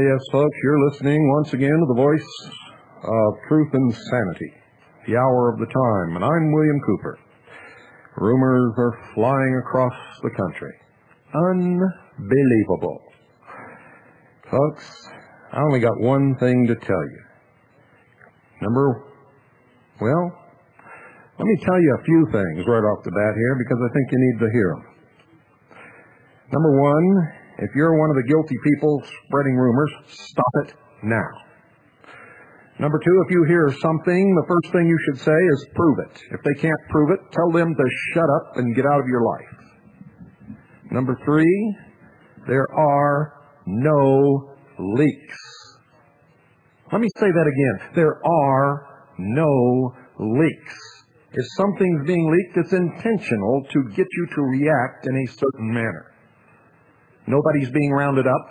Yes, folks, you're listening once again to the voice of truth and sanity, the hour of the time, and I'm William Cooper. Rumors are flying across the country. Unbelievable. Folks, I only got one thing to tell you. Let me tell you a few things right off the bat here because I think you need to hear them. Number one, if you're one of the guilty people spreading rumors, stop it now. Number two, if you hear something, the first thing you should say is prove it. If they can't prove it, tell them to shut up and get out of your life. Number three, there are no leaks. Let me say that again. There are no leaks. If something's being leaked, it's intentional to get you to react in a certain manner. Nobody's being rounded up.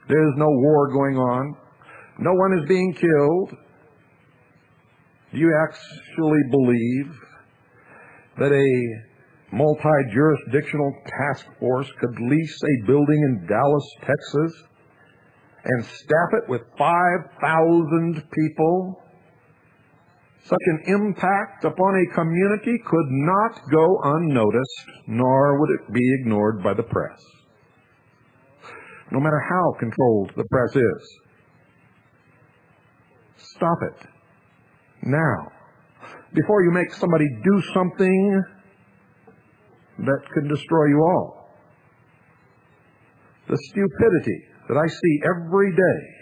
There's no war going on. No one is being killed. Do you actually believe that a multi-jurisdictional task force could lease a building in Dallas, Texas, and staff it with 5,000 people? Such an impact upon a community could not go unnoticed, nor would it be ignored by the press. No matter how controlled the press is. Stop it. Now. Before you make somebody do something that could destroy you all. The stupidity that I see every day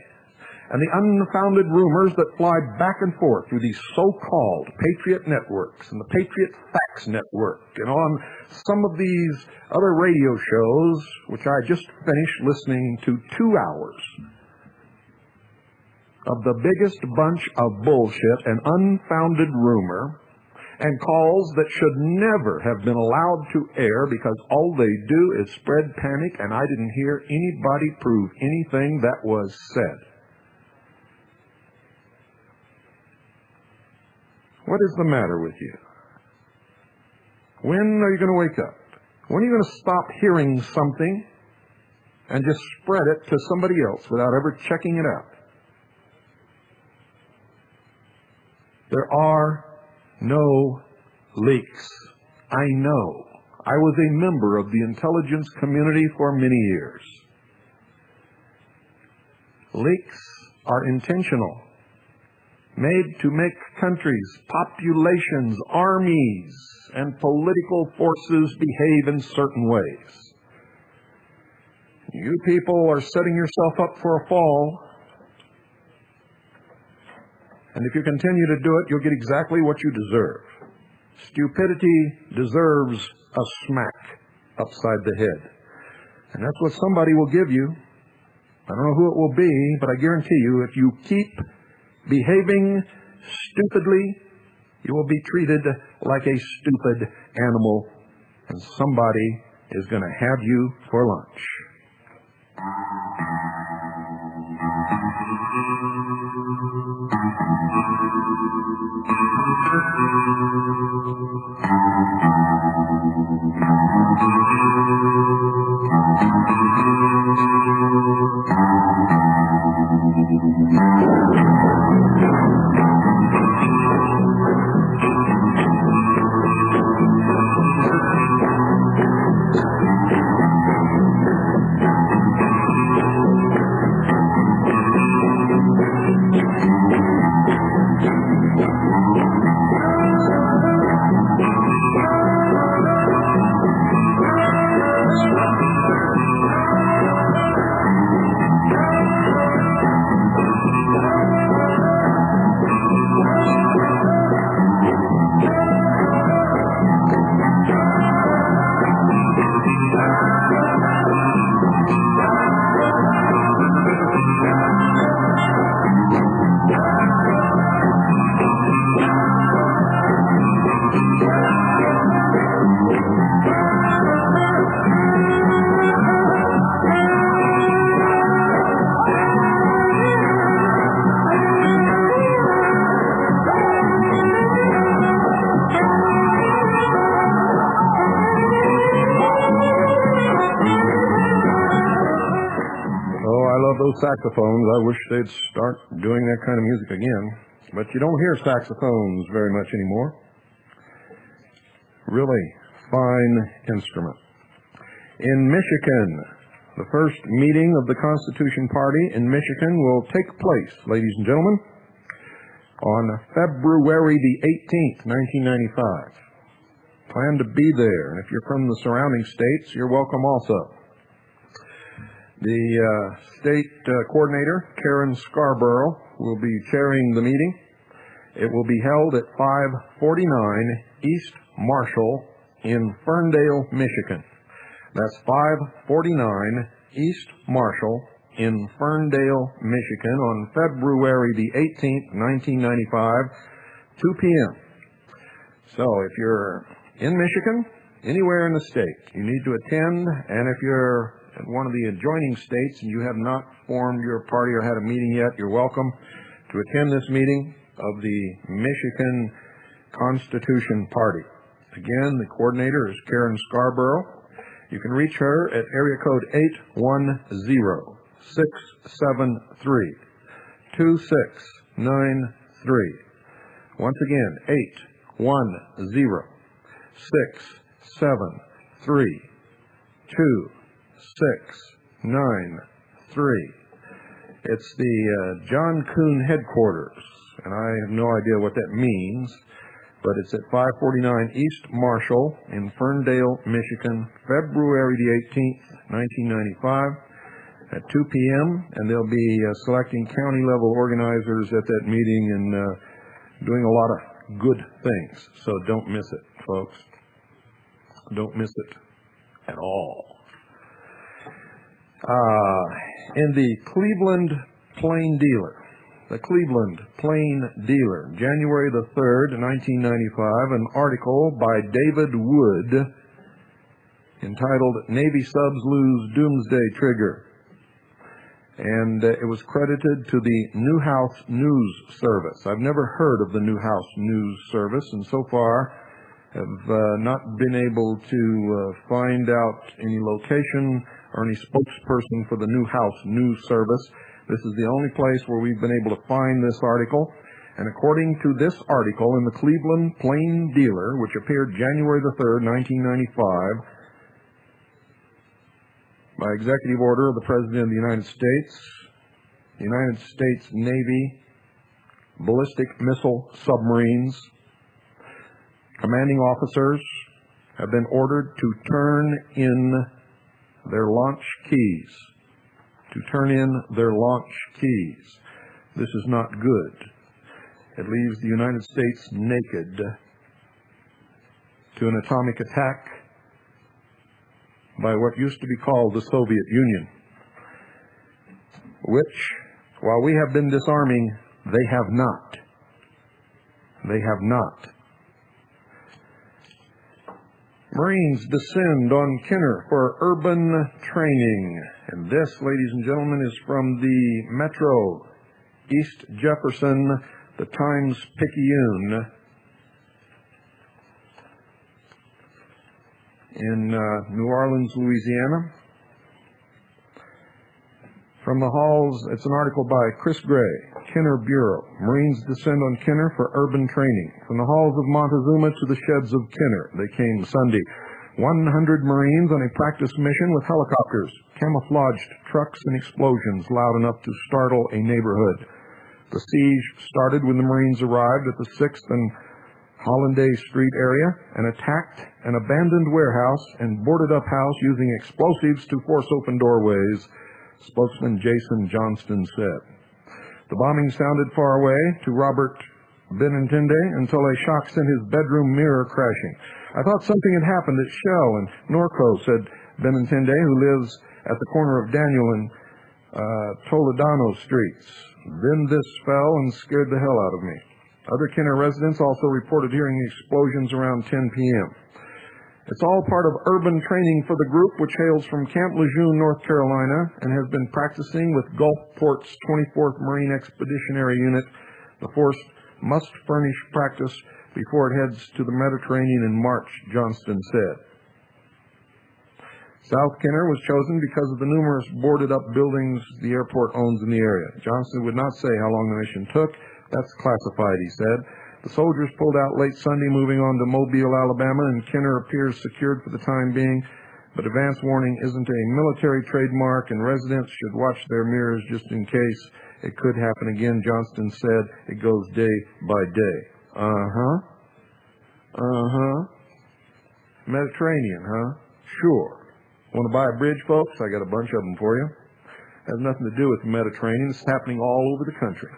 and the unfounded rumors that fly back and forth through these so-called Patriot networks and the Patriot Facts Network and on some of these other radio shows, which I just finished listening to 2 hours of the biggest bunch of bullshit and unfounded rumor and calls that should never have been allowed to air because all they do is spread panic, and I didn't hear anybody prove anything that was said. What is the matter with you? When are you going to wake up? When are you going to stop hearing something and just spread it to somebody else without ever checking it out? There are no leaks. I know. I was a member of the intelligence community for many years. Leaks are intentional, made to make countries, populations, armies, and political forces behave in certain ways. You people are setting yourself up for a fall. And if you continue to do it, you'll get exactly what you deserve. Stupidity deserves a smack upside the head. And that's what somebody will give you. I don't know who it will be, but I guarantee you, if you keep behaving stupidly, you will be treated like a stupid animal, and somebody is going to have you for lunch. saxophones. I wish they'd start doing that kind of music again. But you don't hear saxophones very much anymore. Really fine instrument. In Michigan, the first meeting of the Constitution Party in Michigan will take place, ladies and gentlemen, on February the 18th, 1995. Plan to be there, and if you're from the surrounding states, you're welcome also. The state coordinator, Karen Scarborough, will be chairing the meeting. It will be held at 549 East Marshall in Ferndale, Michigan. That's 549 East Marshall in Ferndale, Michigan on February the 18th, 1995, 2 p.m. So if you're in Michigan, anywhere in the state, you need to attend, and if you're in one of the adjoining states and you have not formed your party or had a meeting yet, you're welcome to attend this meeting of the Michigan Constitution Party. Again, the coordinator is Karen Scarborough. You can reach her at area code 810-673-2693. Once again, 810-673-2693. It's the John Kuhn headquarters, and I have no idea what that means, but it's at 549 East Marshall in Ferndale, Michigan, February the 18th, 1995 at 2 p.m., and they'll be selecting county-level organizers at that meeting and doing a lot of good things. So don't miss it, folks. Don't miss it at all. In the Cleveland Plain Dealer, January the 3rd, 1995, an article by David Wood entitled Navy Subs Lose Doomsday Trigger. And it was credited to the Newhouse News Service. I've never heard of the Newhouse News Service, and so far have not been able to find out any location or any spokesperson for the Newhouse News Service. This is the only place where we've been able to find this article. And according to this article in the Cleveland Plain Dealer, which appeared January the 3rd, 1995, by executive order of the President of the United States Navy ballistic missile submarines commanding officers have been ordered to turn in their launch keys. This is not good. It leaves the United States naked to an atomic attack by what used to be called the Soviet Union, which, while we have been disarming, they have not. Marines descend on Kenner for urban training. And this, ladies and gentlemen, is from the Metro, East Jefferson, the Times-Picayune, in New Orleans, Louisiana. From the halls, it's an article by Chris Gray, Kenner Bureau. Marines descend on Kenner for urban training. From the halls of Montezuma to the sheds of Kenner, they came Sunday. 100 Marines on a practice mission with helicopters, camouflaged trucks, and explosions loud enough to startle a neighborhood. The siege started when the Marines arrived at the 6th and Hollandaise Street area and attacked an abandoned warehouse and boarded up house using explosives to force open doorways, spokesman Jason Johnston said. The bombing sounded far away to Robert Benintende until a shock sent his bedroom mirror crashing. I thought something had happened at Shell and Norco, said Benintende, who lives at the corner of Daniel and Toledano Streets. Then this fell and scared the hell out of me. Other Kenner residents also reported hearing explosions around 10 p.m. It's all part of urban training for the group, which hails from Camp Lejeune, North Carolina, and has been practicing with Gulfport's 24th Marine Expeditionary Unit. The force must furnish practice before it heads to the Mediterranean in March, Johnston said. South Kenner was chosen because of the numerous boarded-up buildings the airport owns in the area. Johnston would not say how long the mission took. That's classified, he said. The soldiers pulled out late Sunday, moving on to Mobile, Alabama, and Kenner appears secured for the time being. But advance warning isn't a military trademark, and residents should watch their mirrors just in case it could happen again. Johnston said it goes day by day. Mediterranean, huh? Sure. Want to buy a bridge, folks? I got a bunch of them for you. Has nothing to do with the Mediterranean. It's happening all over the country.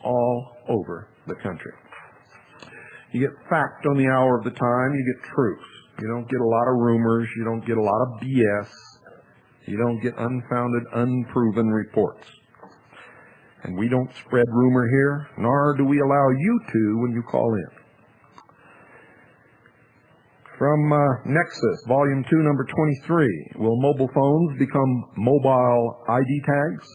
All over the country. You get fact on the hour of the time. You get truth. You don't get a lot of rumors. You don't get a lot of BS. You don't get unfounded, unproven reports. And we don't spread rumor here, nor do we allow you to when you call in. From Nexus, Volume 2, Number 23, will mobile phones become mobile ID tags?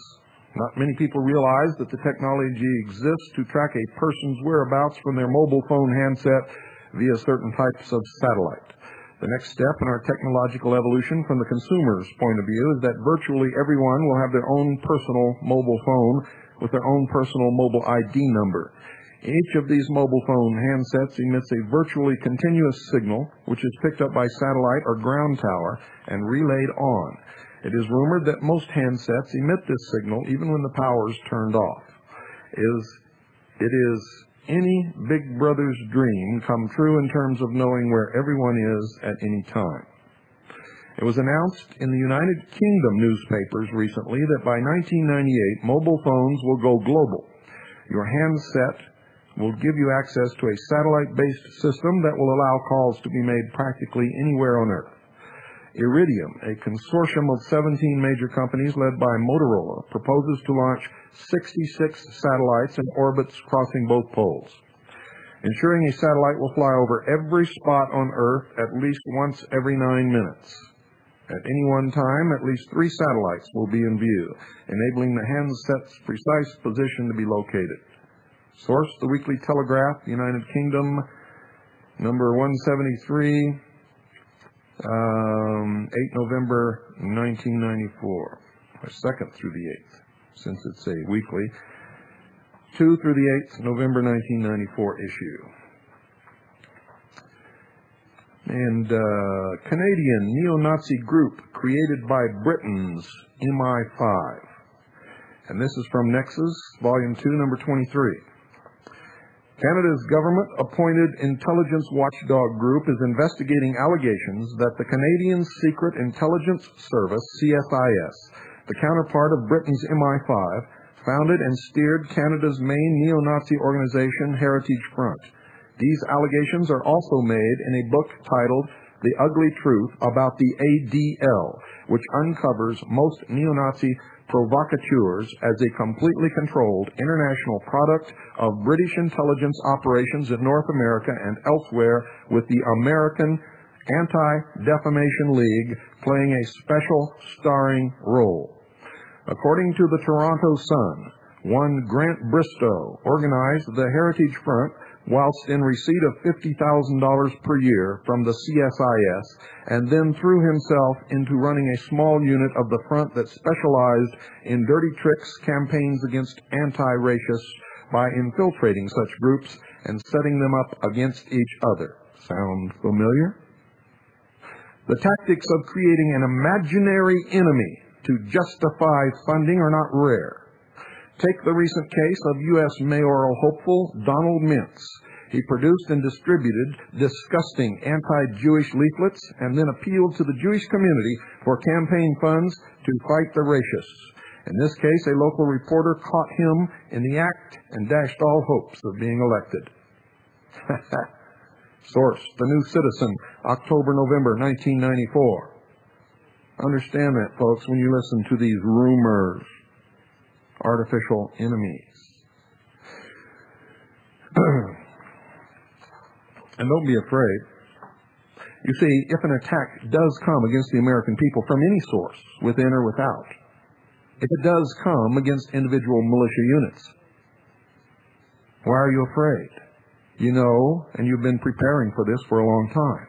Not many people realize that the technology exists to track a person's whereabouts from their mobile phone handset via certain types of satellite. The next step in our technological evolution from the consumer's point of view is that virtually everyone will have their own personal mobile phone with their own personal mobile ID number. Each of these mobile phone handsets emits a virtually continuous signal, which is picked up by satellite or ground tower and relayed on. It is rumored that most handsets emit this signal even when the power is turned off. It is any big brother's dream come true in terms of knowing where everyone is at any time. It was announced in the United Kingdom newspapers recently that by 1998, mobile phones will go global. Your handset will give you access to a satellite-based system that will allow calls to be made practically anywhere on Earth. Iridium, a consortium of 17 major companies led by Motorola, proposes to launch 66 satellites in orbits crossing both poles, ensuring a satellite will fly over every spot on Earth at least once every 9 minutes. At any one time, at least 3 satellites will be in view, enabling the handset's precise position to be located. Source, the Weekly Telegraph, United Kingdom, number 173, 8 November 1994, or 2nd through the 8th, since it's a weekly, 2 through the 8th November 1994 issue. And Canadian neo-Nazi group created by Britain's MI5. And this is from Nexus, Volume 2, Number 23. Canada's government-appointed intelligence watchdog group is investigating allegations that the Canadian Secret Intelligence Service, CSIS, the counterpart of Britain's MI5, founded and steered Canada's main neo-Nazi organization, Heritage Front. These allegations are also made in a book titled The Ugly Truth About the ADL, which uncovers most neo-Nazi provocateurs as a completely controlled international product of British intelligence operations in North America and elsewhere, with the American Anti-Defamation League playing a special starring role. According to the Toronto Sun, one Grant Bristow organized the Heritage Front whilst in receipt of $50,000 per year from the CSIS, and then threw himself into running a small unit of the front that specialized in dirty tricks campaigns against anti-racists by infiltrating such groups and setting them up against each other. Sound familiar? The tactics of creating an imaginary enemy to justify funding are not rare. Take the recent case of U.S. mayoral hopeful Donald Mintz. He produced and distributed disgusting anti-Jewish leaflets and then appealed to the Jewish community for campaign funds to fight the racists. In this case, a local reporter caught him in the act and dashed all hopes of being elected. Source, The New Citizen, October-November 1994. Understand that, folks, when you listen to these rumors. Artificial enemies. And don't be afraid. You see, if an attack does come against the American people from any source, within or without, if it does come against individual militia units, why are you afraid? You know, and you've been preparing for this for a long time.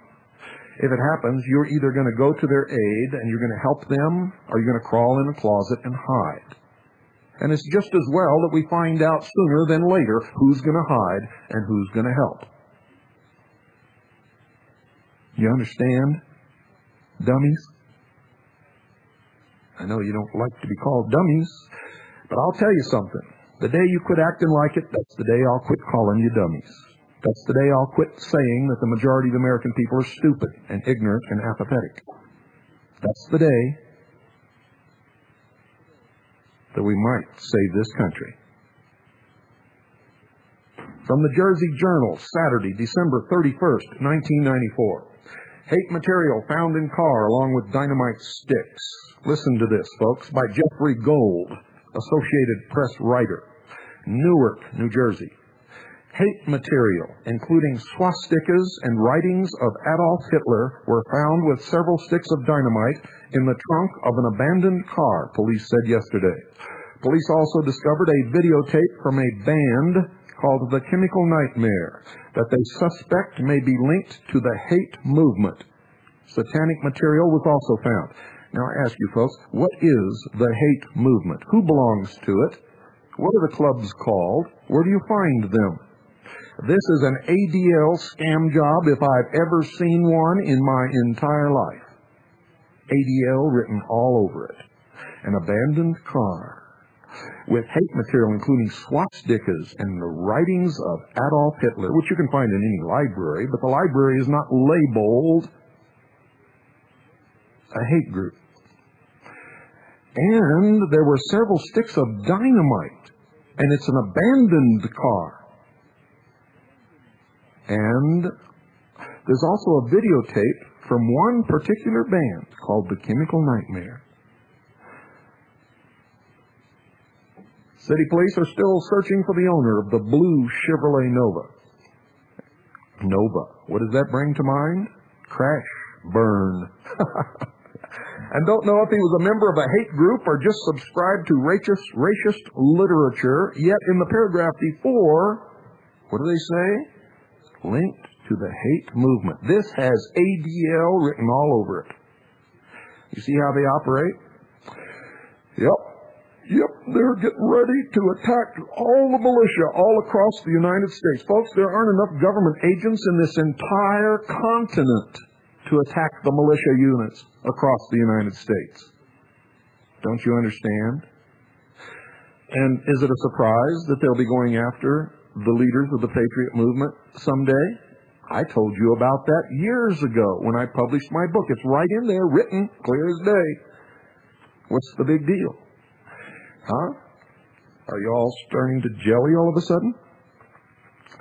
If it happens, you're either going to go to their aid and you're going to help them, or you're going to crawl in a closet and hide. And it's just as well that we find out sooner than later who's going to hide and who's going to help. You understand, dummies? I know you don't like to be called dummies, but I'll tell you something. The day you quit acting like it, that's the day I'll quit calling you dummies. That's the day I'll quit saying that the majority of the American people are stupid and ignorant and apathetic. That's the day that we might save this country. From the Jersey Journal, Saturday, December 31st, 1994. Hate material found in car along with dynamite sticks. Listen to this, folks, by Jeffrey Gold, Associated Press writer, Newark, New Jersey. Hate material, including swastikas and writings of Adolf Hitler, were found with several sticks of dynamite in the trunk of an abandoned car, police said yesterday. Police also discovered a videotape from a band called the Chemical Nightmare that they suspect may be linked to the hate movement. Satanic material was also found. Now I ask you folks, what is the hate movement? Who belongs to it? What are the clubs called? Where do you find them? This is an ADL scam job if I've ever seen one in my entire life. ADL written all over it. An abandoned car with hate material including swastikas and the writings of Adolf Hitler, which you can find in any library, but the library is not labeled a hate group. And there were several sticks of dynamite, and it's an abandoned car. And there's also a videotape from one particular band called the Chemical Nightmare. City police are still searching for the owner of the blue Chevrolet Nova. Nova. What does that bring to mind? Crash, burn. And don't know if he was a member of a hate group or just subscribed to racist literature. Yet in the paragraph before, what do they say? Linked to the hate movement. This has ADL written all over it. You see how they operate? Yep, they're getting ready to attack all the militia all across the United States. Folks, there aren't enough government agents in this entire continent to attack the militia units across the United States. Don't you understand? And is it a surprise that they'll be going after the leaders of the Patriot movement someday? I told you about that years ago when I published my book. It's right in there, written, clear as day. What's the big deal? Huh? Are you all starting to jelly all of a sudden?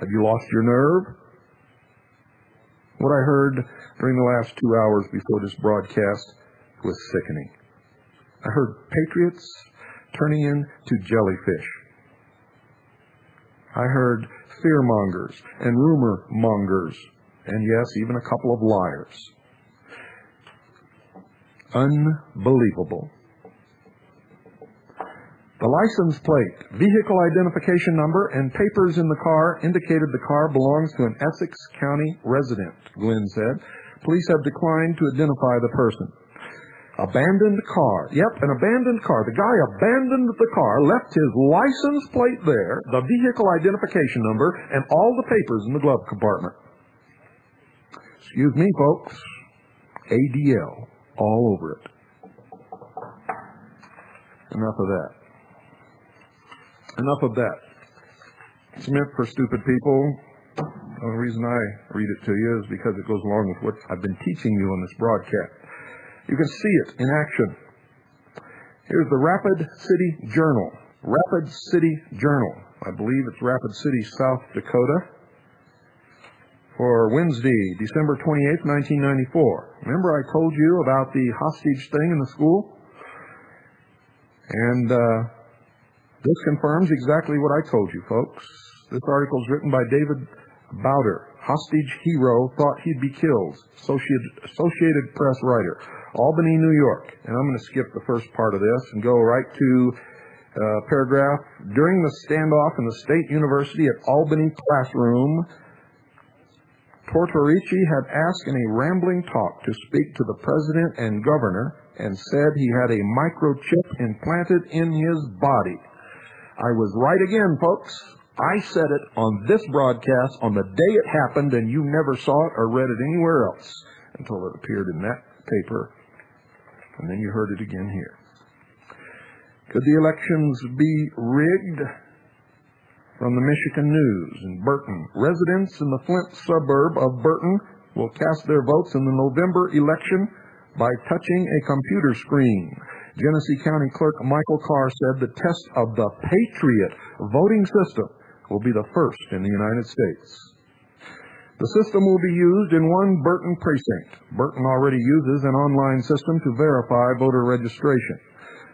Have you lost your nerve? What I heard during the last 2 hours before this broadcast was sickening. I heard patriots turning into jellyfish. I heard fear-mongers and rumor-mongers, and yes, even a couple of liars. Unbelievable. The license plate, vehicle identification number, and papers in the car indicated the car belongs to an Essex County resident, Glenn said. Police have declined to identify the person. Abandoned car. Yep, an abandoned car. The guy abandoned the car, left his license plate there, the vehicle identification number, and all the papers in the glove compartment. Excuse me, folks. ADL all over it. Enough of that. Enough of that. It's meant for stupid people. The only reason I read it to you is because it goes along with what I've been teaching you on this broadcast. You can see it in action. Here's the Rapid City Journal. Rapid City Journal. I believe it's Rapid City, South Dakota. For Wednesday, December 28th, 1994. Remember I told you about the hostage thing in the school? And this confirms exactly what I told you, folks. This article is written by David Bowder, hostage hero, thought he'd be killed, Associated Press writer, Albany, New York. And I'm going to skip the first part of this and go right to paragraph. During the standoff in the State University at Albany classroom, Tortorici had asked in a rambling talk to speak to the president and governor and said he had a microchip implanted in his body. I was right again, folks. I said it on this broadcast on the day it happened, and you never saw it or read it anywhere else until it appeared in that paper, and then you heard it again here. Could the elections be rigged? From the Michigan News in Burton, residents in the Flint suburb of Burton will cast their votes in the November election by touching a computer screen. Genesee County Clerk Michael Carr said the test of the Patriot voting system will be the first in the United States. The system will be used in one Burton precinct. Burton already uses an online system to verify voter registration.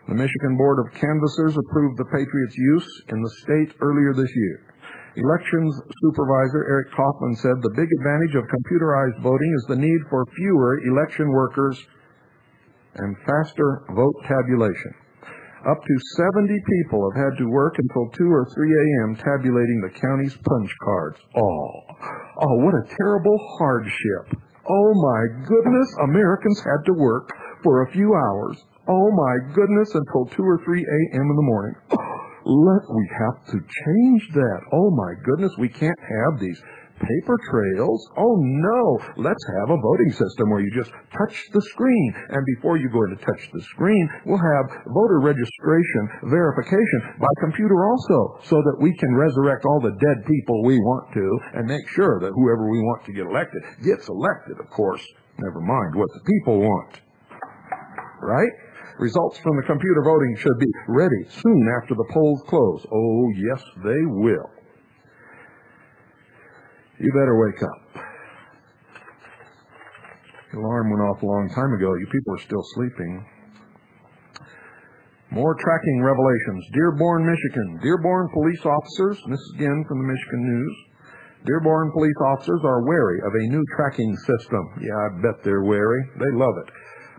The Michigan Board of Canvassers approved the Patriot's use in the state earlier this year. Elections Supervisor Eric Kaufman said the big advantage of computerized voting is the need for fewer election workers and faster vote tabulation. Up to 70 people have had to work until 2 or 3 a.m. tabulating the county's punch cards. Oh, what a terrible hardship. Oh, my goodness, Americans had to work for a few hours. Oh, my goodness, until 2 or 3 a.m. in the morning. We have to change that. Oh, my goodness, we can't have these paper trails. Oh, no, let's have a voting system where you just touch the screen. And before you go in to touch the screen, we'll have voter registration verification by computer also, so that we can resurrect all the dead people we want to and make sure that whoever we want to get elected gets elected, of course. Never mind what the people want. Right? Results from the computer voting should be ready soon after the polls close. Oh, yes, they will. You better wake up. The alarm went off a long time ago. You people are still sleeping. More tracking revelations. Dearborn, Michigan. Dearborn police officers, and this is again from the Michigan News, Dearborn police officers are wary of a new tracking system. Yeah, I bet they're wary. They love it.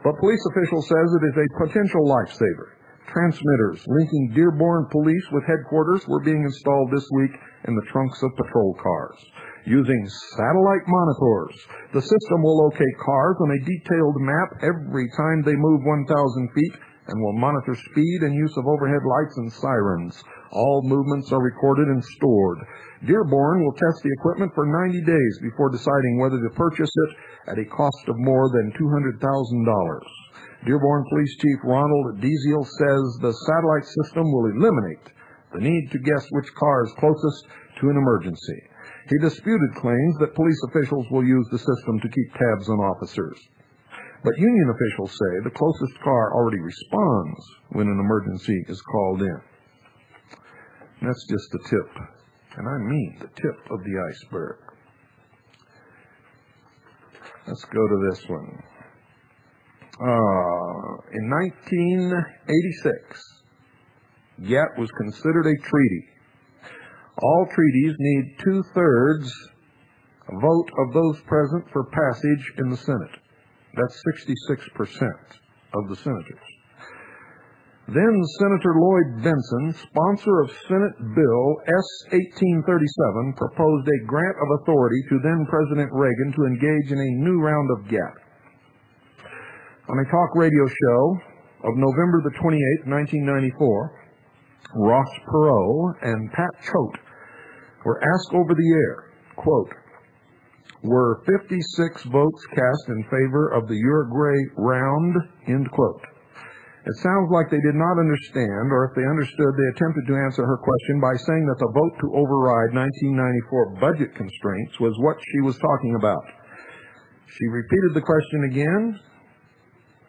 But police official says it is a potential lifesaver. Transmitters linking Dearborn police with headquarters were being installed this week in the trunks of patrol cars. Using satellite monitors, the system will locate cars on a detailed map every time they move 1,000 feet and will monitor speed and use of overhead lights and sirens. All movements are recorded and stored. Dearborn will test the equipment for 90 days before deciding whether to purchase it at a cost of more than $200,000. Dearborn Police Chief Ronald Deziel says the satellite system will eliminate the need to guess which car is closest to an emergency. He disputed claims that police officials will use the system to keep tabs on officers. But union officials say the closest car already responds when an emergency is called in. And that's just the tip, and I mean the tip of the iceberg. Let's go to this one. In 1986, GATT was considered a treaty. All treaties need 2/3 vote of those present for passage in the Senate. That's 66% of the senators. Then Senator Lloyd Benson, sponsor of Senate Bill S-1837, proposed a grant of authority to then-President Reagan to engage in a new round of GATT. On a talk radio show of November the 28th, 1994, Ross Perot and Pat Choate were asked over the air, quote, were 56 votes cast in favor of the Uruguay round, end quote. It sounds like they did not understand, or if they understood, they attempted to answer her question by saying that the vote to override 1994 budget constraints was what she was talking about. She repeated the question again,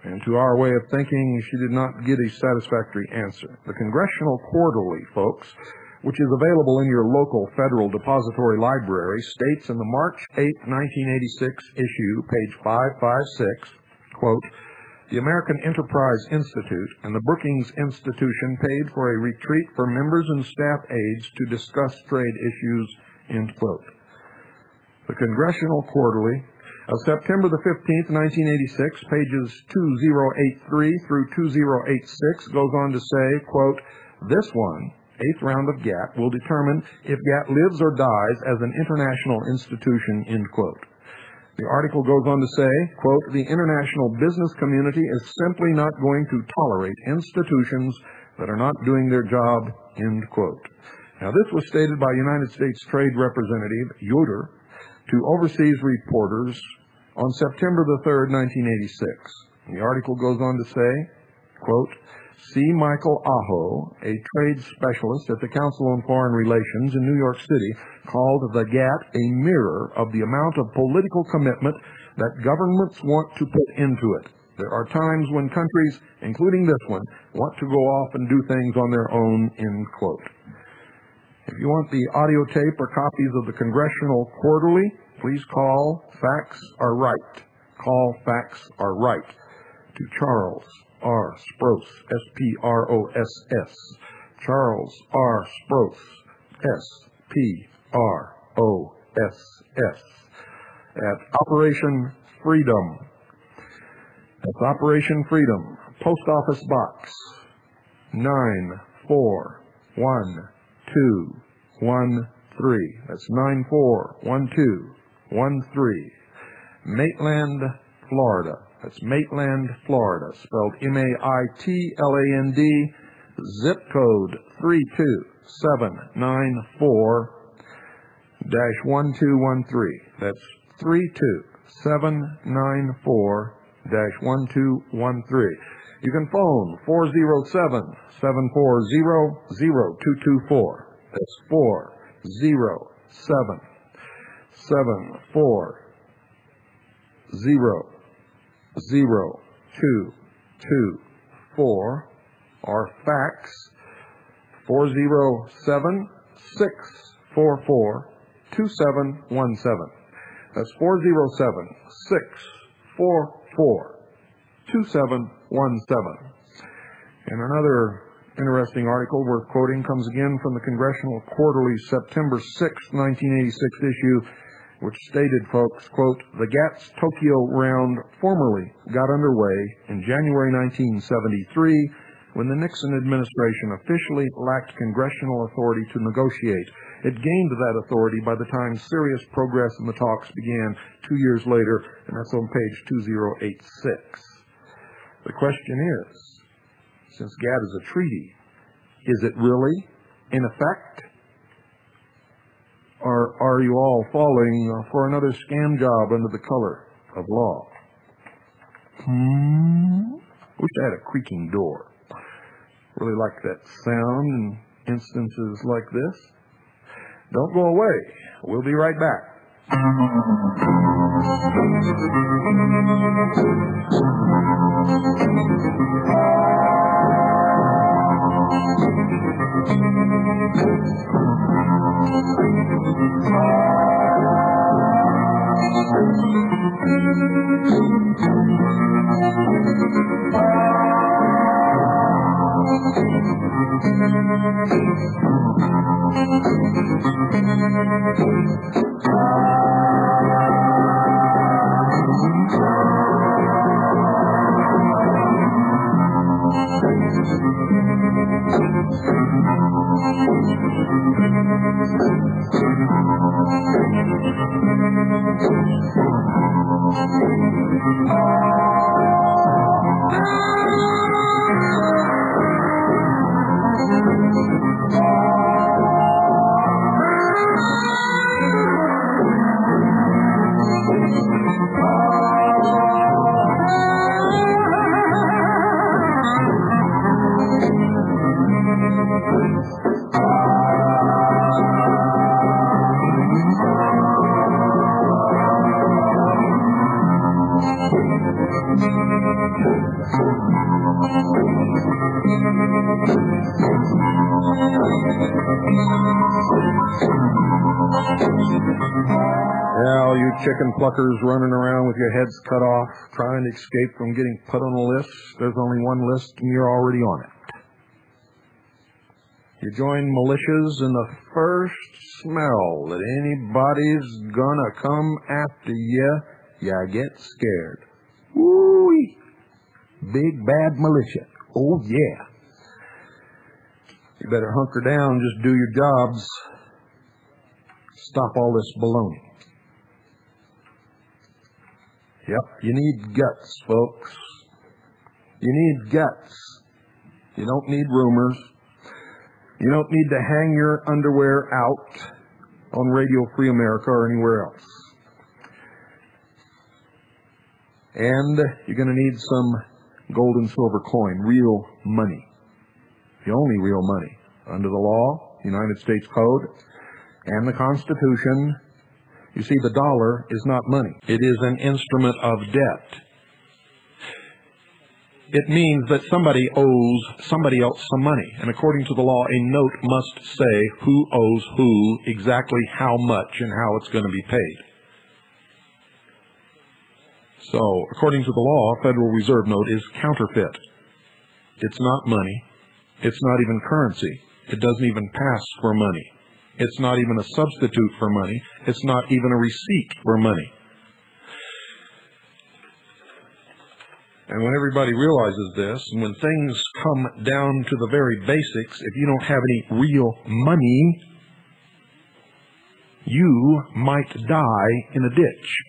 and to our way of thinking, she did not get a satisfactory answer. The Congressional Quarterly, folks, which is available in your local Federal Depository Library, states in the March 8, 1986 issue, page 556, quote, the American Enterprise Institute and the Brookings Institution paid for a retreat for members and staff aides to discuss trade issues, end quote. The Congressional Quarterly of September the 15th, 1986, pages 2083 through 2086, goes on to say, quote, this one, 8th round of GATT, will determine if GATT lives or dies as an international institution, end quote. The article goes on to say, quote, "The international business community is simply not going to tolerate institutions that are not doing their job," end quote. Now, this was stated by United States Trade Representative Yoder to overseas reporters on September the 3rd, 1986. The article goes on to say, quote, "C. Michael Aho, a trade specialist at the Council on Foreign Relations in New York City, called the GATT a mirror of the amount of political commitment that governments want to put into it. There are times when countries, including this one, want to go off and do things on their own," end quote. If you want the audio tape or copies of the Congressional Quarterly, please call Facts Are Right. Call Facts Are Right to Charles R. Spross, S-P-R-O-S-S. Charles R. Spross, S-P-R-O-S-S. At Operation Freedom. That's Operation Freedom. Post Office Box 9411213. That's 941213. Maitland, Florida. That's Maitland, Florida, spelled M-A-I-T-L-A-N-D, zip code 32794-1213. That's 32794-1213. You can phone 407-740-0224. That's 407-740-0224. Our fax 407-644-2717. That's 407-644-2717. And another interesting article worth quoting comes again from the Congressional Quarterly, September 6, 1986 issue, which stated, folks, quote, "The GATT's Tokyo round formally got underway in January 1973 when the Nixon administration officially lacked congressional authority to negotiate. It gained that authority by the time serious progress in the talks began 2 years later," and that's on page 2086. The question is, since GATT is a treaty, is it really in effect? Or are you all falling for another scam job under the color of law? Wish I had a creaking door. Really like that sound in instances like this. Don't go away. We'll be right back. All you chicken pluckers running around with your heads cut off, trying to escape from getting put on a list. There's only one list, and you're already on it. You join militias, and the first smell that anybody's gonna come after you, you get scared. Woo-wee! Big bad militia. Oh, yeah. You better hunker down, just do your jobs. Stop all this baloney. Yep, you need guts, folks. You need guts. You don't need rumors. You don't need to hang your underwear out on Radio Free America or anywhere else. And you're going to need some gold and silver coin, real money. The only real money. Under the law, United States Code, and the Constitution, you see, the dollar is not money. It is an instrument of debt. It means that somebody owes somebody else some money. And according to the law, a note must say who owes who, exactly how much, and how it's going to be paid. So, according to the law, a Federal Reserve note is counterfeit. It's not money. It's not even currency. It doesn't even pass for money. It's not even a substitute for money. It's not even a receipt for money. And when everybody realizes this, and when things come down to the very basics, if you don't have any real money, you might die in a ditch,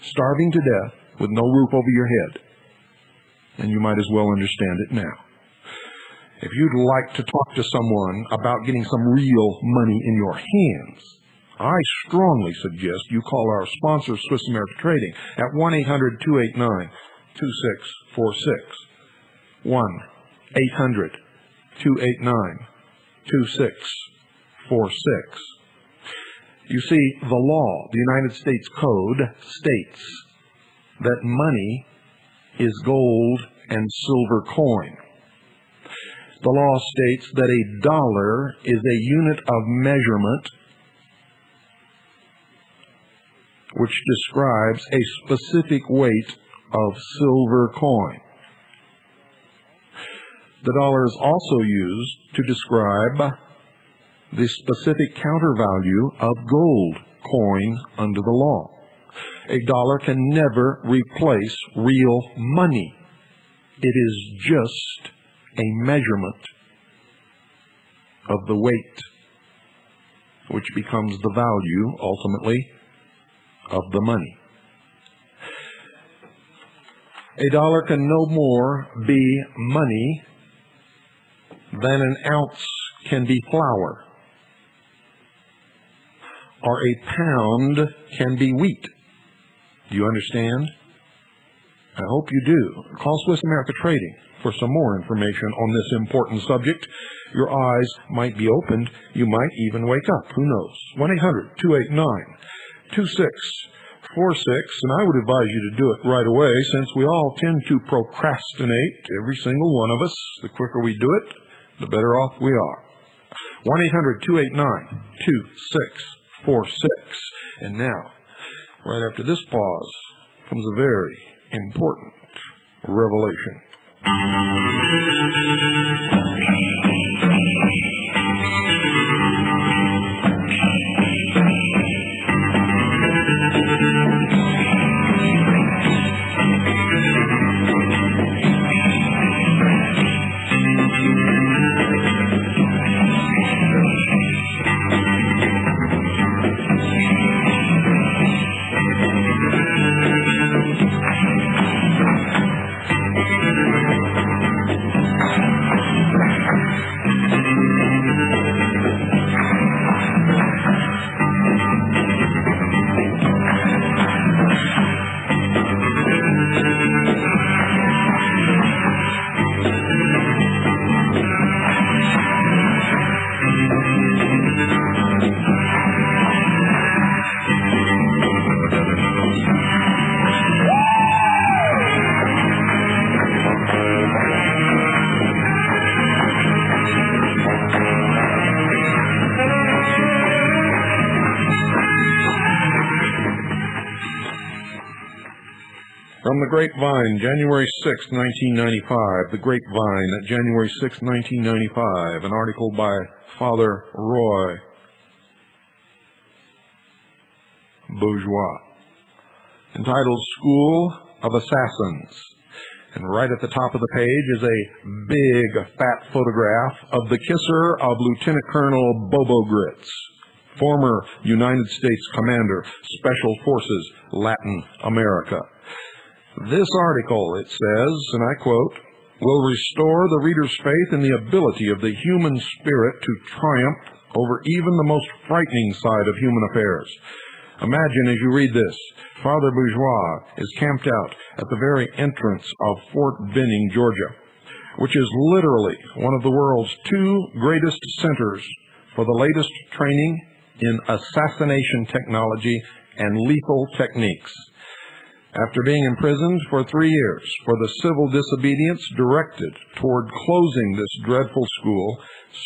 starving to death with no roof over your head. And you might as well understand it now. If you'd like to talk to someone about getting some real money in your hands, I strongly suggest you call our sponsor, Swiss America Trading, at 1-800-289-2646. 1-800-289-2646. You see, the law, the United States Code, states that money is gold and silver coin. The law states that a dollar is a unit of measurement which describes a specific weight of silver coin. The dollar is also used to describe the specific counter value of gold coin under the law. A dollar can never replace real money. It is just a measurement of the weight, which becomes the value, ultimately, of the money. A dollar can no more be money than an ounce can be flour, or a pound can be wheat. Do you understand? I hope you do. Call Swiss America Trading for some more information on this important subject. Your eyes might be opened. You might even wake up. Who knows? 1-800-289-2646. And I would advise you to do it right away, since we all tend to procrastinate, every single one of us. The quicker we do it, the better off we are. 1-800-289-2646. And now, right after this pause, comes a very important revelation. From the Grapevine, January 6, 1995. The Grapevine, January 6, 1995. An article by Father Roy Bourgeois, entitled School of Assassins. And right at the top of the page is a big, fat photograph of the kisser of Lieutenant Colonel Bobo Grits. former United States Commander, Special Forces, Latin America. This article, it says, and I quote, will restore the reader's faith in the ability of the human spirit to triumph over even the most frightening side of human affairs. Imagine as you read this, Father Bourgeois is camped out at the very entrance of Fort Benning, Georgia, which is literally one of the world's two greatest centers for the latest training in assassination technology and lethal techniques. After being imprisoned for 3 years for the civil disobedience directed toward closing this dreadful school,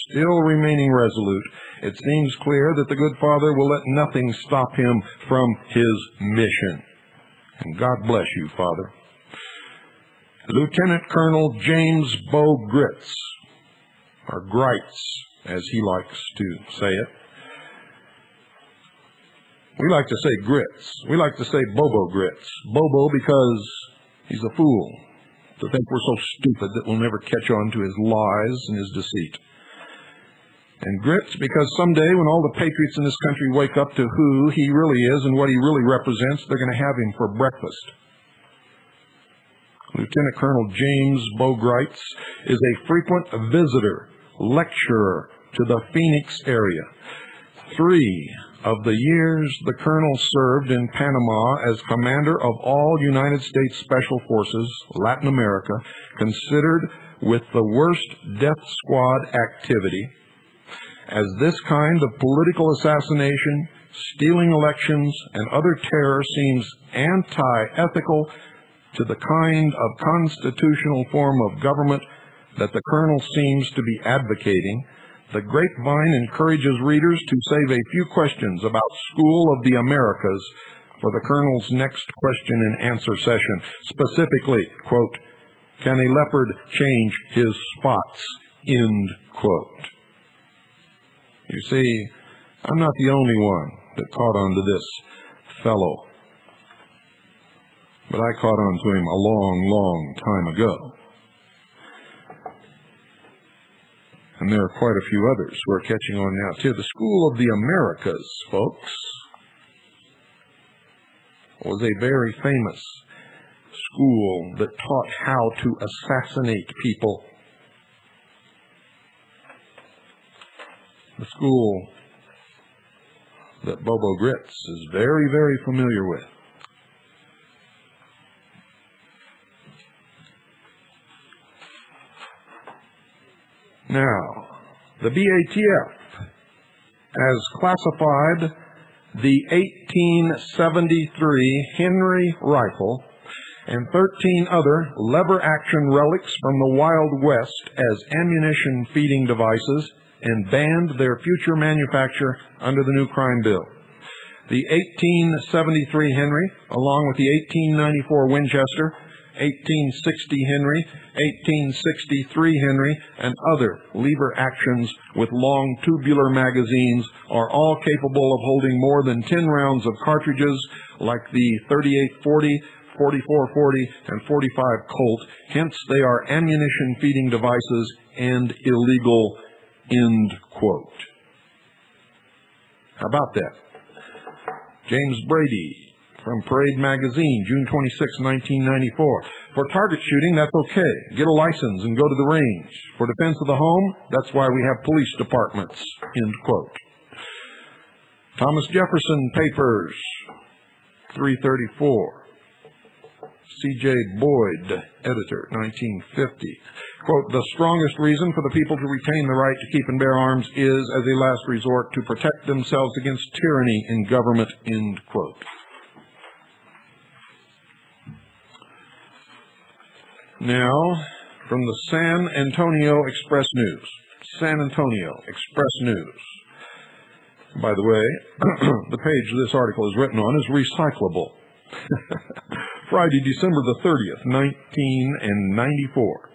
still remaining resolute, it seems clear that the good Father will let nothing stop him from his mission. And God bless you, Father. Lieutenant Colonel James Bo Gritz, or Greitz, as he likes to say it. We like to say Grits. We like to say Bobo Grits. Bobo because he's a fool to think we're so stupid that we'll never catch on to his lies and his deceit. And Grits because someday when all the patriots in this country wake up to who he really is and what he really represents, they're going to have him for breakfast. Lieutenant Colonel James Bo Gritz is a frequent visitor, lecturer to the Phoenix area. 3 of the years the colonel served in Panama as commander of all United States Special Forces, Latin America, considered with the worst death squad activity, as this kind of political assassination, stealing elections, and other terror seems anti-ethical to the kind of constitutional form of government that the colonel seems to be advocating, the Grapevine encourages readers to save a few questions about School of the Americas for the colonel's next question and answer session. Specifically, quote, can a leopard change his spots, end quote. You see, I'm not the only one that caught on to this fellow, but I caught on to him a long, long time ago. And there are quite a few others who are catching on now, too. The School of the Americas, folks, was a very famous school that taught how to assassinate people. The school that Bobo Gritz is very, very familiar with. Now, the BATF has classified the 1873 Henry rifle and 13 other lever-action relics from the Wild West as ammunition-feeding devices and banned their future manufacture under the new crime bill. The 1873 Henry, along with the 1894 Winchester, 1860 Henry, 1863 Henry, and other lever actions with long tubular magazines are all capable of holding more than 10 rounds of cartridges like the 3840, 4440, and 45 Colt. Hence, they are ammunition-feeding devices and illegal, end quote. How about that? James Brady from Parade Magazine, June 26, 1994. For target shooting, that's okay. Get a license and go to the range. For defense of the home, that's why we have police departments, end quote. Thomas Jefferson Papers, 334. C.J. Boyd, editor, 1950. Quote, the strongest reason for the people to retain the right to keep and bear arms is, as a last resort, to protect themselves against tyranny in government, end quote. Now, from the San Antonio Express News. San Antonio Express News. By the way, the page this article is written on is recyclable. Friday, December the 30th, 1994.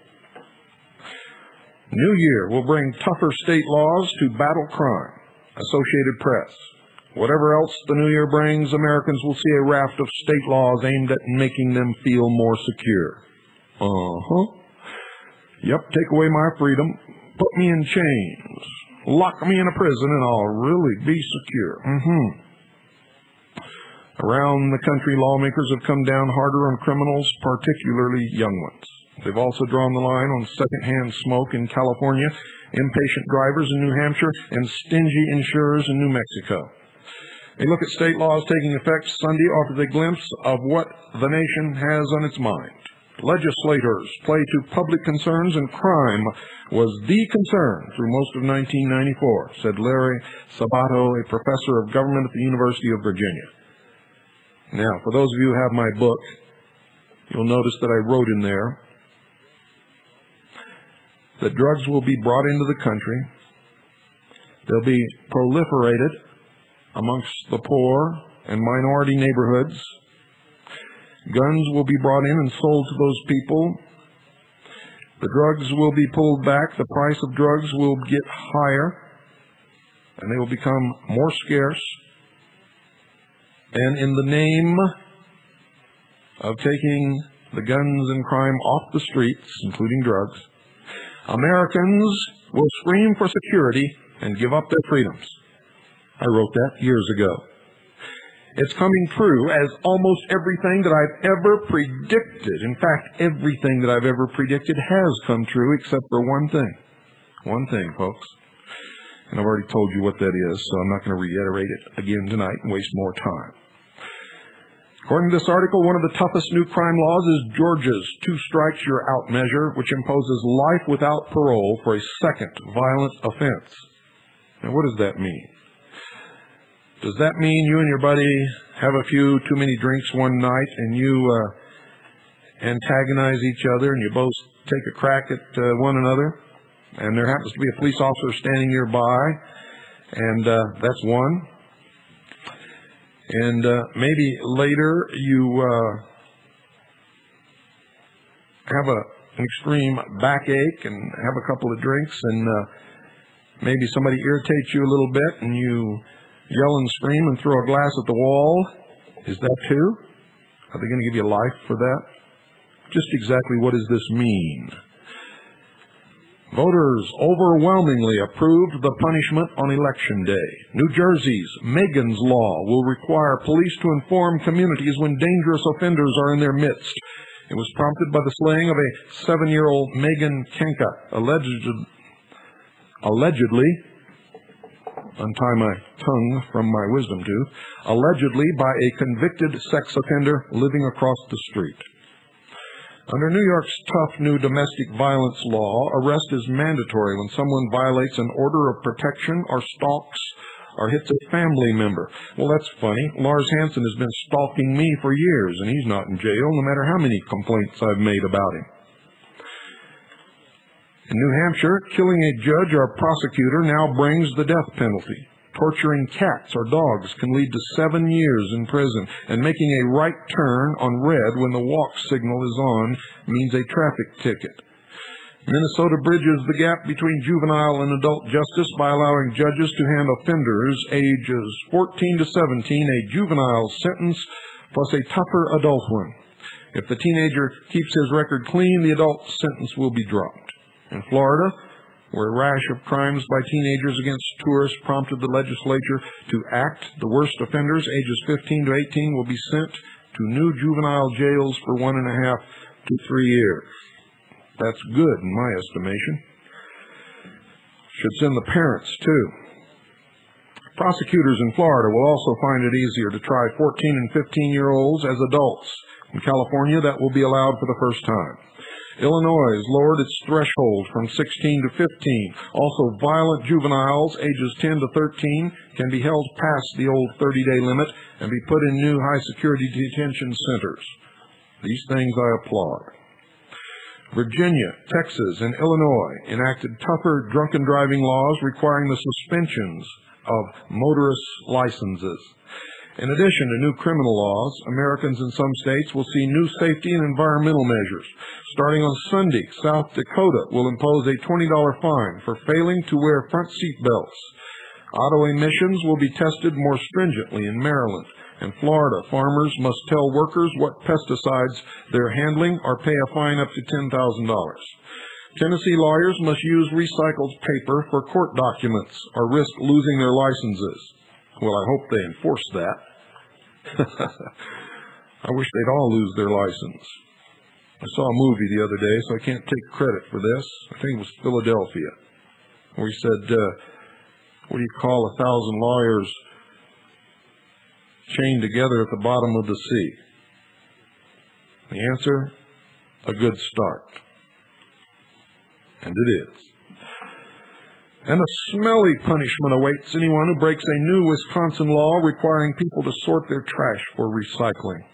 New Year will bring tougher state laws to battle crime. Associated Press. Whatever else the New Year brings, Americans will see a raft of state laws aimed at making them feel more secure. Yep, take away my freedom, put me in chains. Lock me in a prison and I'll really be secure. Around the country, lawmakers have come down harder on criminals, particularly young ones. They've also drawn the line on secondhand smoke in California, impatient drivers in New Hampshire, and stingy insurers in New Mexico. A look at state laws taking effect Sunday offers a glimpse of what the nation has on its mind. Legislators play to public concerns, and crime was the concern through most of 1994, said Larry Sabato, a professor of government at the University of Virginia. Now, for those of you who have my book, you'll notice that I wrote in there that drugs will be brought into the country. They'll be proliferated amongst the poor and minority neighborhoods. Guns will be brought in and sold to those people. The drugs will be pulled back. The price of drugs will get higher, and they will become more scarce. And in the name of taking the guns and crime off the streets, including drugs, Americans will scream for security and give up their freedoms. I wrote that years ago. It's coming true, as almost everything that I've ever predicted. In fact, everything that I've ever predicted has come true except for one thing. One thing, folks. And I've already told you what that is, so I'm not going to reiterate it again tonight and waste more time. According to this article, one of the toughest new crime laws is Georgia's two strikes you're out measure, which imposes life without parole for a second violent offense. Now, what does that mean? Does that mean you and your buddy have a few too many drinks one night and you antagonize each other and you both take a crack at one another, and there happens to be a police officer standing nearby, and that's one? And maybe later you have an extreme backache and have a couple of drinks, and maybe somebody irritates you a little bit and you yell and scream and throw a glass at the wall. Is that too? Are they going to give you life for that? Just exactly what does this mean? Voters overwhelmingly approved the punishment on Election Day. New Jersey's Megan's Law will require police to inform communities when dangerous offenders are in their midst. It was prompted by the slaying of a 7-year-old Megan Kenka, allegedly, untie my tongue from my wisdom tooth, allegedly by a convicted sex offender living across the street. Under New York's tough new domestic violence law, arrest is mandatory when someone violates an order of protection or stalks or hits a family member. Well, that's funny. Lars Hansen has been stalking me for years, and he's not in jail, no matter how many complaints I've made about him. In New Hampshire, killing a judge or a prosecutor now brings the death penalty. Torturing cats or dogs can lead to 7 years in prison, and making a right turn on red when the walk signal is on means a traffic ticket. Minnesota bridges the gap between juvenile and adult justice by allowing judges to hand offenders ages 14 to 17 a juvenile sentence plus a tougher adult one. If the teenager keeps his record clean, the adult sentence will be dropped. In Florida, where a rash of crimes by teenagers against tourists prompted the legislature to act, the worst offenders, ages 15 to 18, will be sent to new juvenile jails for 1.5 to 3 years. That's good in my estimation. Should send the parents, too. Prosecutors in Florida will also find it easier to try 14 and 15-year-olds as adults. In California, that will be allowed for the first time. Illinois has lowered its threshold from 16 to 15. Also, violent juveniles ages 10 to 13 can be held past the old 30-day limit and be put in new high-security detention centers. These things I applaud. Virginia, Texas, and Illinois enacted tougher drunken driving laws requiring the suspensions of motorist licenses. In addition to new criminal laws, Americans in some states will see new safety and environmental measures. Starting on Sunday, South Dakota will impose a $20 fine for failing to wear front seat belts. Auto emissions will be tested more stringently in Maryland. In Florida, farmers must tell workers what pesticides they're handling or pay a fine up to $10,000. Tennessee lawyers must use recycled paper for court documents or risk losing their licenses. Well, I hope they enforce that. I wish they'd all lose their license. I saw a movie the other day, so I can't take credit for this. I think it was Philadelphia, where he said, what do you call 1,000 lawyers chained together at the bottom of the sea? The answer, a good start. And it is. And a smelly punishment awaits anyone who breaks a new Wisconsin law requiring people to sort their trash for recycling.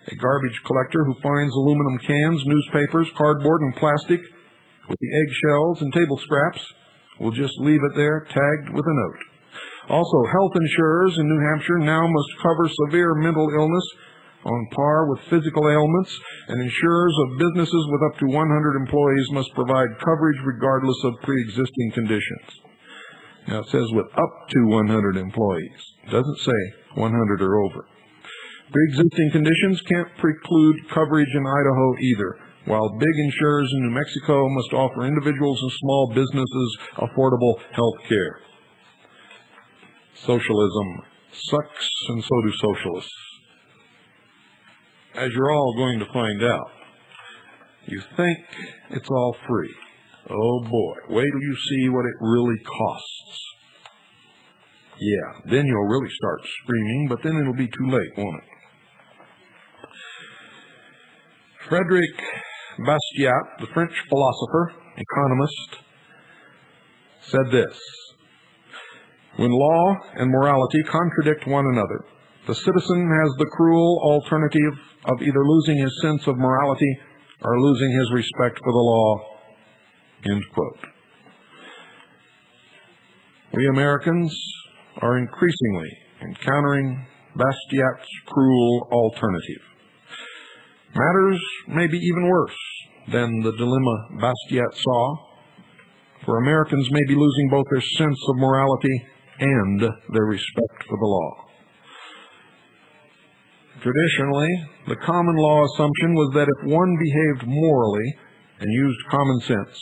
A garbage collector who finds aluminum cans, newspapers, cardboard, and plastic with the eggshells and table scraps will just leave it there tagged with a note. Also, health insurers in New Hampshire now must cover severe mental illness on par with physical ailments, and insurers of businesses with up to 100 employees must provide coverage regardless of pre-existing conditions. Now it says with up to 100 employees. It doesn't say 100 or over. Pre-existing conditions can't preclude coverage in Idaho either, while big insurers in New Mexico must offer individuals and small businesses affordable health care. Socialism sucks, and so do socialists. As you're all going to find out, you think it's all free. Oh boy, wait till you see what it really costs. Yeah, then you'll really start screaming, but then it'll be too late, won't it? Frédéric Bastiat, the French philosopher, economist, said this: when law and morality contradict one another, the citizen has the cruel alternative of either losing his sense of morality or losing his respect for the law. End quote. We Americans are increasingly encountering Bastiat's cruel alternative. Matters may be even worse than the dilemma Bastiat saw, for Americans may be losing both their sense of morality and their respect for the law. Traditionally, the common law assumption was that if one behaved morally and used common sense,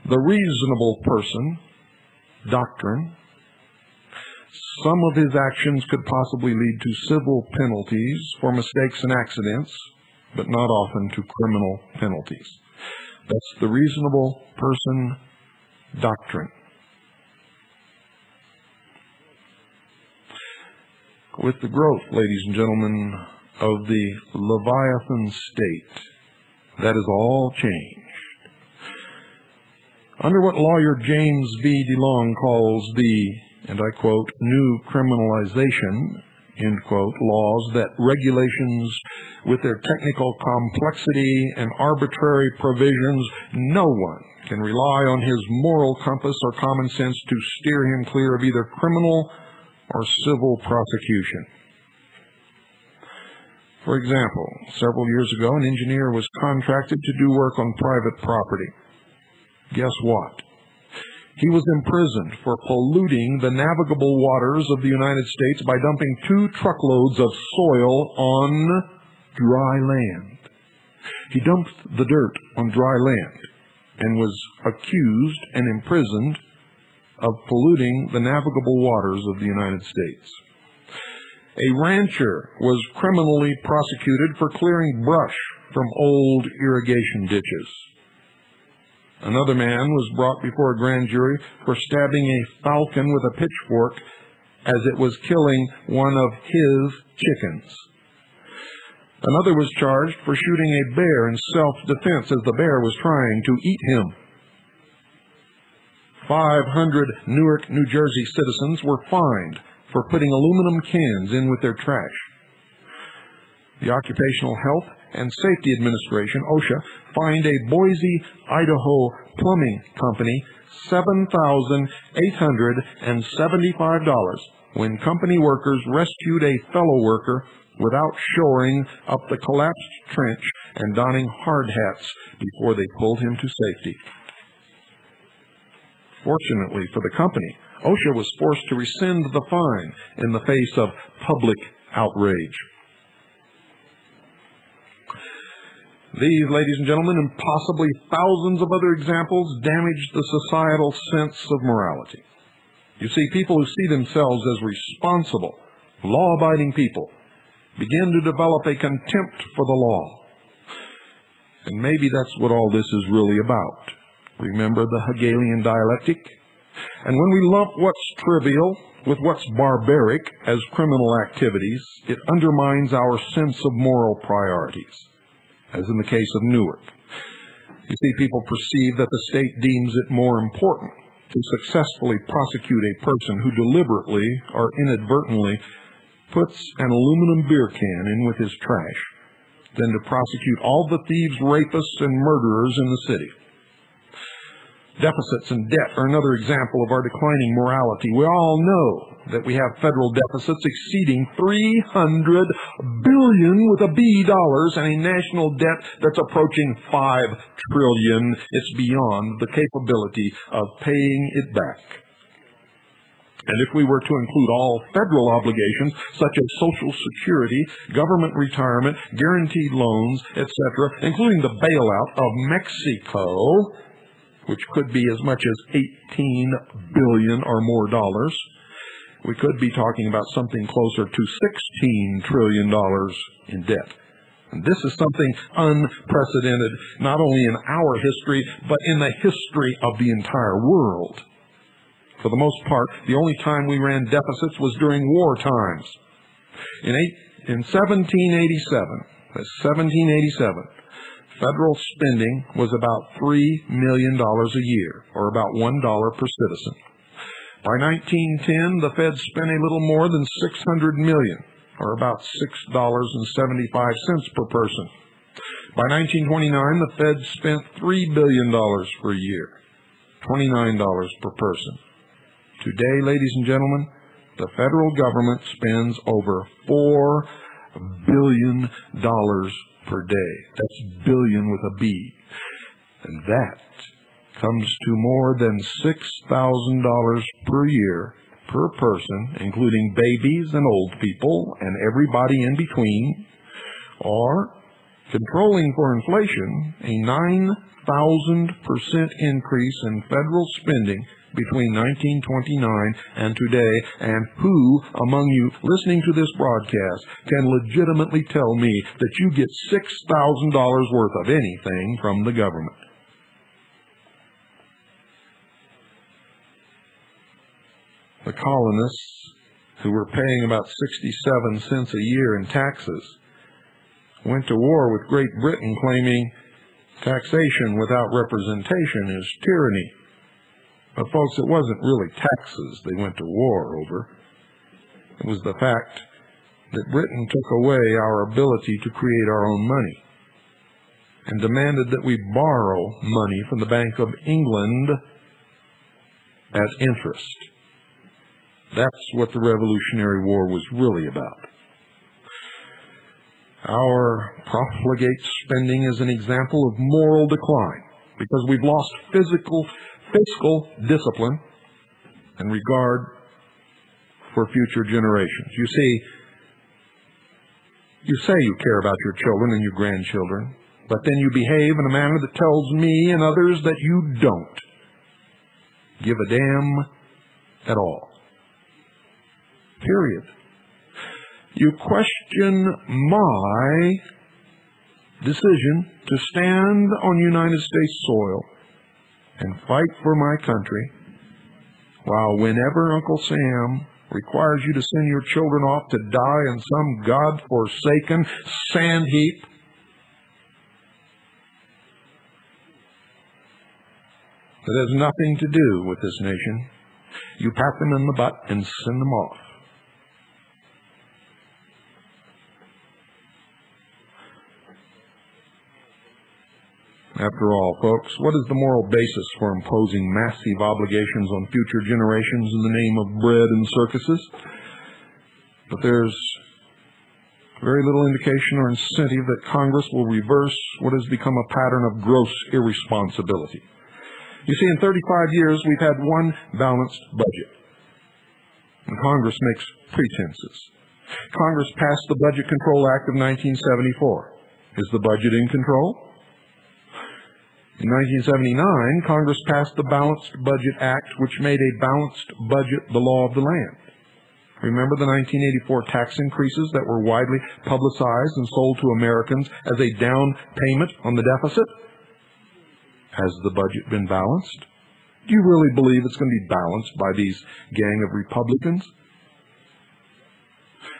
the reasonable person, doctrine, some of his actions could possibly lead to civil penalties for mistakes and accidents, but not often to criminal penalties. That's the reasonable person doctrine. With the growth, ladies and gentlemen, of the Leviathan state, that is all changed. Under what lawyer James V. DeLong calls the, and I quote, new criminalization, end quote, laws, that regulations with their technical complexity and arbitrary provisions, no one can rely on his moral compass or common sense to steer him clear of either criminal or civil prosecution. For example, several years ago, an engineer was contracted to do work on private property. Guess what? He was imprisoned for polluting the navigable waters of the United States by dumping 2 truckloads of soil on dry land. He dumped the dirt on dry land and was accused and imprisoned of polluting the navigable waters of the United States. A rancher was criminally prosecuted for clearing brush from old irrigation ditches. Another man was brought before a grand jury for stabbing a falcon with a pitchfork as it was killing one of his chickens. Another was charged for shooting a bear in self-defense as the bear was trying to eat him. 500 Newark, New Jersey citizens were fined for putting aluminum cans in with their trash. The Occupational Health and Safety Administration, OSHA, fined a Boise, Idaho plumbing company $7,875 when company workers rescued a fellow worker without shoring up the collapsed trench and donning hard hats before they pulled him to safety. Fortunately for the company, OSHA was forced to rescind the fine in the face of public outrage. These, ladies and gentlemen, and possibly thousands of other examples, damage the societal sense of morality. You see, people who see themselves as responsible, law-abiding people begin to develop a contempt for the law. And maybe that's what all this is really about. Remember the Hegelian dialectic? And when we lump what's trivial with what's barbaric as criminal activities, it undermines our sense of moral priorities, as in the case of Newark. You see, people perceive that the state deems it more important to successfully prosecute a person who deliberately or inadvertently puts an aluminum beer can in with his trash than to prosecute all the thieves, rapists, and murderers in the city. Deficits and debt are another example of our declining morality. We all know that we have federal deficits exceeding $300 billion with a B dollars and a national debt that's approaching $5 trillion. It's beyond the capability of paying it back. And if we were to include all federal obligations, such as Social Security, government retirement, guaranteed loans, etc., including the bailout of Mexico, which could be as much as $18 billion or more dollars, we could be talking about something closer to $16 trillion in debt. And this is something unprecedented, not only in our history, but in the history of the entire world. For the most part, the only time we ran deficits was during war times. In 1787, federal spending was about $3 million a year, or about $1 per citizen. By 1910, the Fed spent a little more than $600 million, or about $6.75 per person. By 1929, the Fed spent $3 billion per year, $29 per person. Today, ladies and gentlemen, the federal government spends over $4 billion per day. That's billion with a B. And that comes to more than $6,000 per year per person, including babies and old people and everybody in between, or, controlling for inflation, a 9,000% increase in federal spending between 1929 and today. And who among you listening to this broadcast can legitimately tell me that you get $6,000 worth of anything from the government? The colonists, who were paying about 67 cents a year in taxes, went to war with Great Britain, claiming taxation without representation is tyranny. But folks, it wasn't really taxes they went to war over. It was the fact that Britain took away our ability to create our own money and demanded that we borrow money from the Bank of England at interest. That's what the Revolutionary War was really about. Our profligate spending is an example of moral decline because we've lost fiscal discipline and regard for future generations. You see, you say you care about your children and your grandchildren, but then you behave in a manner that tells me and others that you don't give a damn at all. Period. You question my decision to stand on United States soil and fight for my country, while whenever Uncle Sam requires you to send your children off to die in some God-forsaken sand heap, that has nothing to do with this nation, you pat them in the butt and send them off. After all, folks, what is the moral basis for imposing massive obligations on future generations in the name of bread and circuses? But there's very little indication or incentive that Congress will reverse what has become a pattern of gross irresponsibility. You see, in 35 years, we've had one balanced budget. And Congress makes pretenses. Congress passed the Budget Control Act of 1974. Is the budget in control? In 1979, Congress passed the Balanced Budget Act, which made a balanced budget the law of the land. Remember the 1984 tax increases that were widely publicized and sold to Americans as a down payment on the deficit? Has the budget been balanced? Do you really believe it's going to be balanced by these gang of Republicans?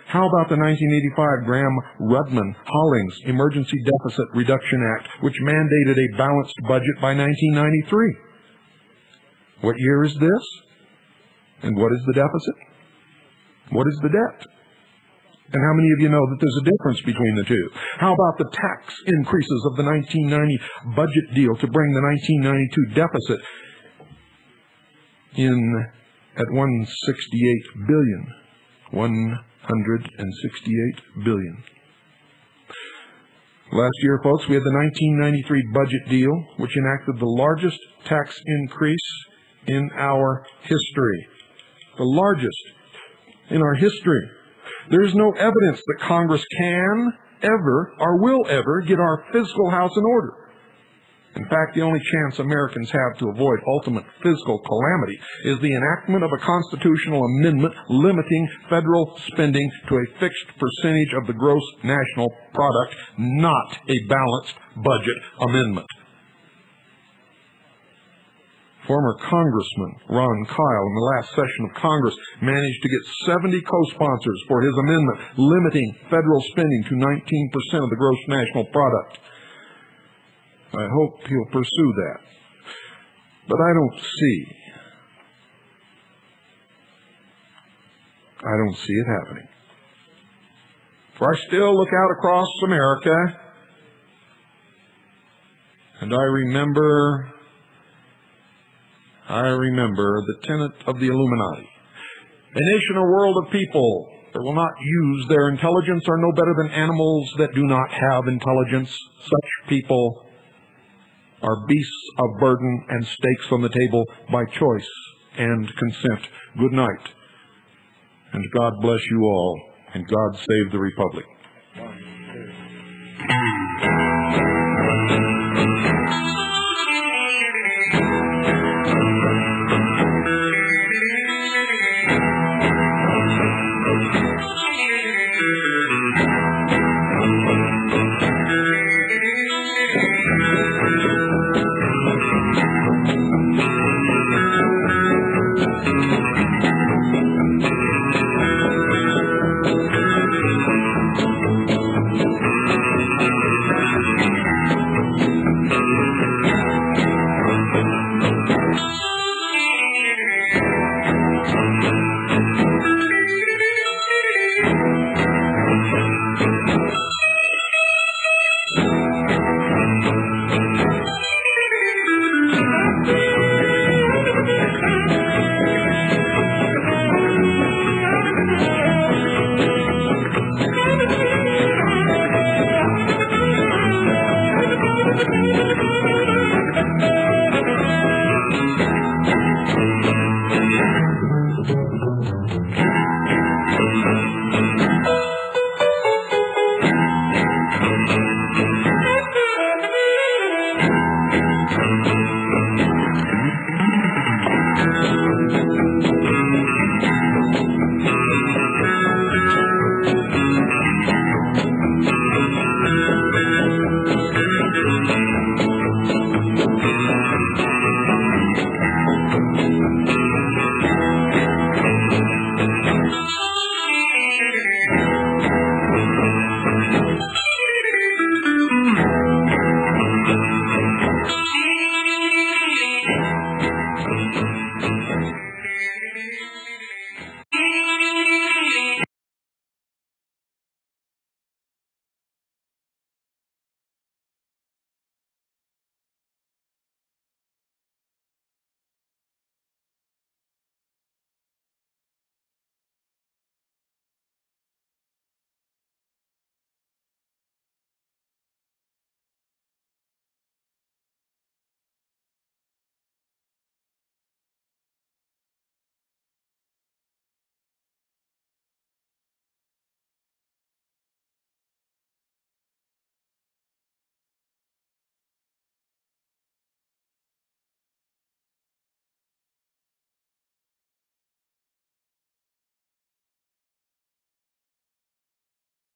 How about the 1985 Graham-Rudman-Hollings Emergency Deficit Reduction Act, which mandated a balanced budget by 1993? What year is this? And what is the deficit? What is the debt? And how many of you know that there's a difference between the two? How about the tax increases of the 1990 budget deal to bring the 1992 deficit in at $168 billion? $168 billion. Last year, folks, we had the 1993 budget deal, which enacted the largest tax increase in our history. The largest in our history. There is no evidence that Congress can ever or will ever get our fiscal house in order. In fact, the only chance Americans have to avoid ultimate fiscal calamity is the enactment of a constitutional amendment limiting federal spending to a fixed percentage of the gross national product, not a balanced budget amendment. Former Congressman Ron Kyle, in the last session of Congress, managed to get 70 co-sponsors for his amendment limiting federal spending to 19% of the gross national product. I hope he'll pursue that. But I don't see it happening. For I still look out across America, and I remember the tenet of the Illuminati. A nation or world of people that will not use their intelligence are no better than animals that do not have intelligence. Such people are beasts of burden and stakes on the table by choice and consent. Good night, and God bless you all, and God save the Republic.